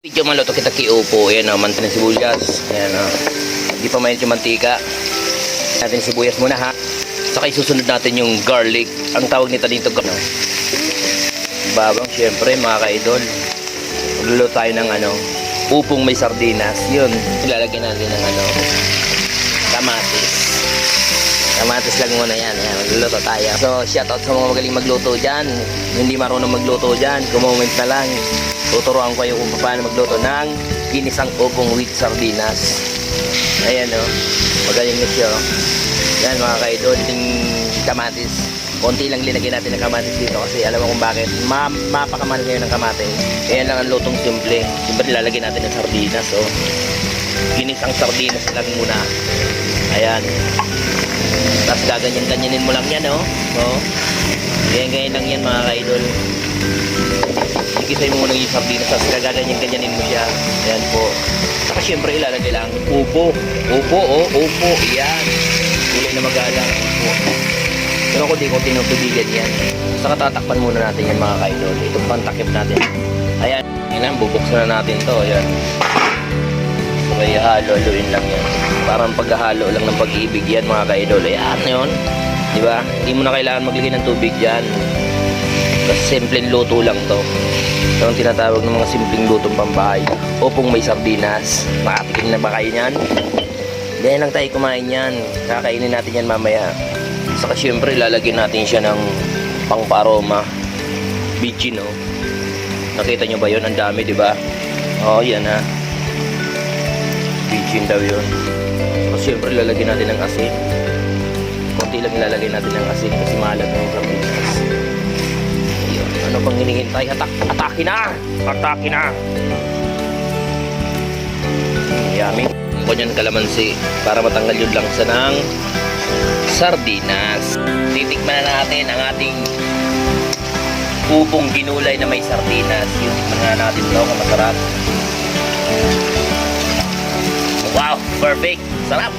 Medyo maluto kita kiupo. Ayan o, mantin ng sibuyas. Ayan o. Hindi pa mainit yung mantika. Natin sibuyas muna ha. Saka isusunod natin yung garlic. Ang tawag nito dito. Babang syempre mga kaidol. Magluluto tayo ng upong may sardinas. Yun. Ilalagyan natin ng kamatis. Kamatis lang muna yan. Ayan, magluluto tayo. So, shoutout sa mga magaling magluto dyan. Hindi marunong magluto dyan. Comment na lang. Tuturuan ko kayo kung paano magluto ng ginisang upong with sardinas. Ayan o. Magaling nyo siya. Yan mga kaidol. Yung kamatis. Konti lang linagyan natin ng kamatis dito kasi alam mo kung bakit. Mapakamahal ngayon ng kamatis. Ayan lang ang lutong simple. Siyempre lalagyan natin ng sardinas. So, ginisang sardinas lang muna. Ayan. Tapos gaganyan-ganyanin mo lang yan, oh. So, ganyan-ganyan lang yan mga kaidol. Ikisay mo muna yung sardinas, tapos gaganyan-ganyanin mo siya. Ayan po. Saka syempre ilalagay lang upo. Upo, oh. Upo. Ayan. Kulay na magalang. Upo. Pero kung di ko tinutubigan yan. Saka tatakpan muna natin yan mga kaidol. Ito pang takip natin. Ayan. Ayan, bubuksan na natin to. Ayan. Okay, halo-haloin lang yan. Parang paghahalo lang ng pag-ibig yan mga kaidol. Ayan yun. Diba? Hindi mo na kailangan maglagay ng tubig dyan. Kasi simpleng luto lang to. Ito ang tinatawag ng mga simpleng lutong pambahay. Upong may sardinas. Makatikin na ba kayo yan? Ganyan lang tayo kumain yan. Kakainin natin yan mamaya. Saka syempre lalagyan natin siya ng pang-paroma. Bitchin, no? Nakita nyo ba yun? Ang dami, diba? Oo, yan ha. Bitchin daw yun. So syempre lalagyan natin ng asin. Konti lang ilalagay natin ng asin kasi maalat ng sardinas. Ayun. Ano pang hinihintay? Atake na! Atake na! Yummy. Kunyan kalamansi para matanggal yung langsa ng sardinas. Titikman na natin ang ating upong ginulay na may sardinas. Yung tikman na natin ito kung masarap. Wow! Perfect! Sarap!